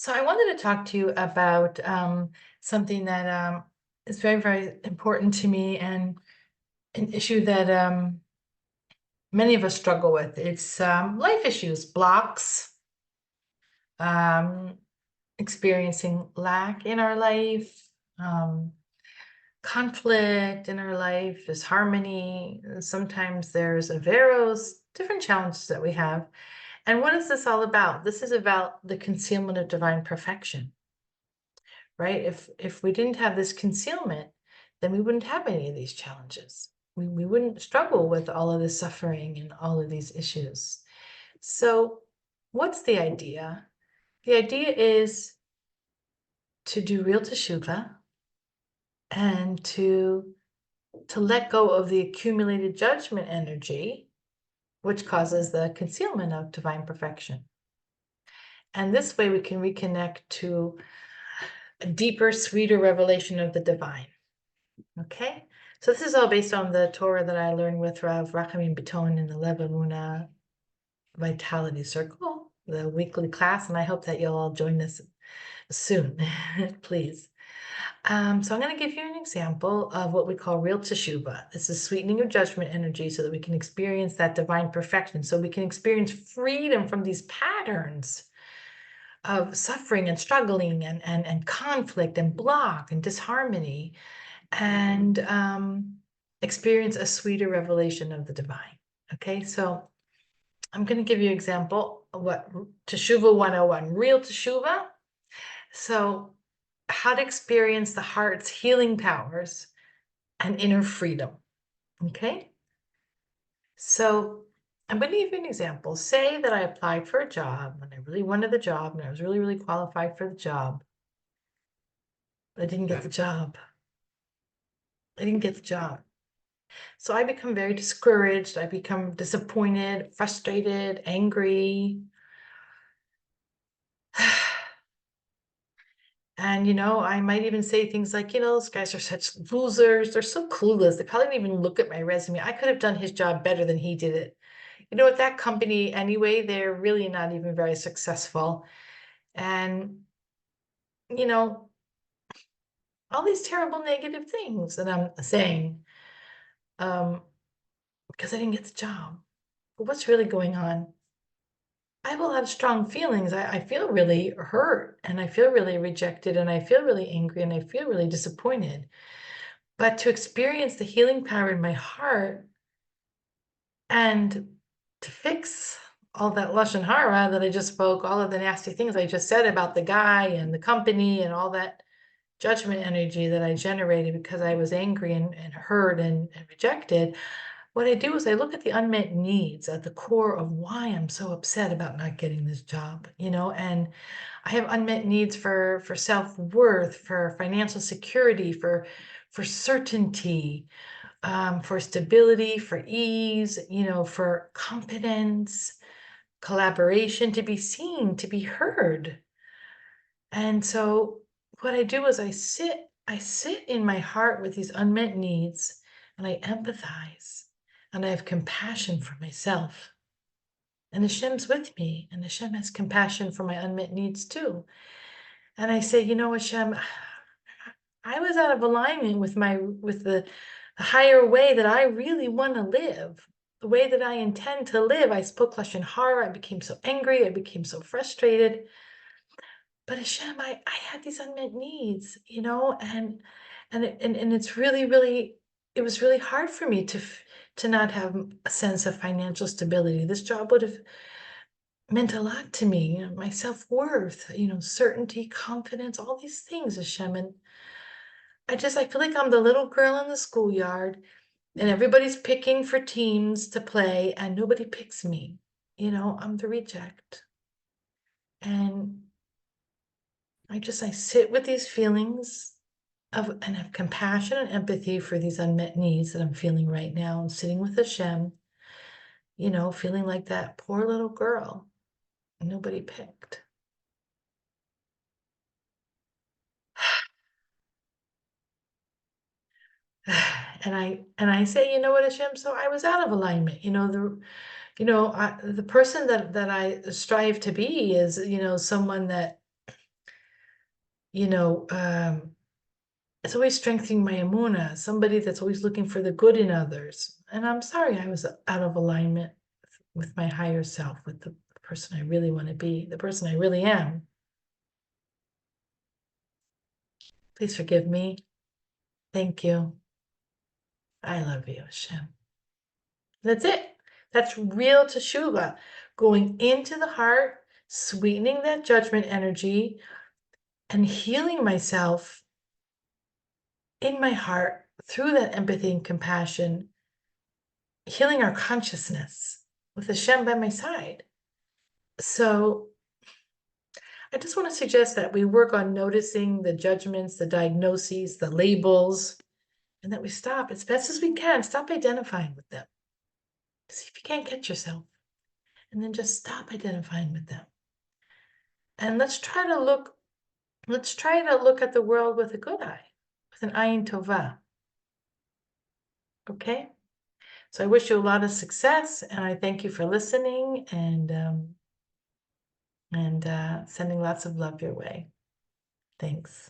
So I wanted to talk to you about something that is very, very important to me and an issue that many of us struggle with. It's life issues, blocks, um, experiencing lack in our life, um, conflict in our life, disharmony. Sometimes there's averos, different challenges that we have. And what is this all about? This is about the concealment of divine perfection. Right? If we didn't have this concealment, then we wouldn't have any of these challenges. We wouldn't struggle with all of this suffering and all of these issues. So what's the idea? The idea is to do real teshuva and to let go of the accumulated judgment energy, which causes the concealment of divine perfection. And this way we can reconnect to a deeper, sweeter revelation of the divine. Okay, so this is all based on the Torah that I learned with Rav Rachamim Beton in the Lev Emunah Vitality Circle, the weekly class, and I hope that you'll all join us soon, please. So I'm going to give you an example of what we call real teshuva. This is sweetening of judgment energy so that we can experience that divine perfection, so we can experience freedom from these patterns of suffering and struggling and conflict and block and disharmony, and experience a sweeter revelation of the divine. Okay, so I'm going to give you an example of what Teshuva 101, real Teshuva. So how to experience the heart's healing powers and inner freedom. Okay, so I'm going to give you an example. Say that I applied for a job and I really wanted the job and I was really, really qualified for the job, but I didn't get the job. I didn't get the job. So I become very discouraged. I become disappointed, frustrated, angry. And, I might even say things like, those guys are such losers. They're so clueless. They probably didn't even look at my resume. I could have done his job better than he did it. At that company anyway, they're really not even very successful. And, all these terrible negative things that I'm saying, because I didn't get the job. But what's really going on? I have a lot of strong feelings. I feel really hurt and I feel really rejected and I feel really angry and I feel really disappointed. But to experience the healing power in my heart and to fix all that lashon hara that I just spoke, all of the nasty things I just said about the guy and the company and all that judgment energy that I generated because I was angry and hurt and rejected, what I do is I look at the unmet needs at the core of why I'm so upset about not getting this job, and I have unmet needs for self-worth, for financial security, for certainty, for stability, for ease, for competence, collaboration, to be seen, to be heard. And so what I do is I sit in my heart with these unmet needs and I empathize and I have compassion for myself. And Hashem's with me, and Hashem has compassion for my unmet needs too. And I say, Hashem, I was out of alignment with the higher way that I really want to live, the way that I intend to live. I spoke lashon hara. I became so angry. I became so frustrated. But Hashem, I had these unmet needs, and it's really, really, it was really hard for me to not have a sense of financial stability. This job would have meant a lot to me, my self-worth, certainty, confidence, all these things, Hashem. And I feel like I'm the little girl in the schoolyard and everybody's picking for teams to play and nobody picks me. I'm the reject. And I sit with these feelings and have compassion and empathy for these unmet needs that I'm feeling right now, and sitting with Hashem, feeling like that poor little girl nobody picked. And I say, you know what, Hashem? So I was out of alignment. The person that I strive to be is, someone that it's always strengthening my emunah, somebody that's always looking for the good in others. And I'm sorry I was out of alignment with my higher self, with the person I really want to be, the person I really am. Please forgive me. Thank you. I love you, Hashem. That's it. That's real teshuva. Going into the heart, sweetening that judgment energy, and healing myself in my heart through that empathy and compassion, healing our consciousness with Hashem by my side. So I just want to suggest that we work on noticing the judgments, the diagnoses, the labels, and that we stop as best as we can, stop identifying with them. See if you can't catch yourself. And then just stop identifying with them. And let's try to look at the world with a good eye, with an ayin tova. Okay? So I wish you a lot of success, and I thank you for listening and sending lots of love your way. Thanks.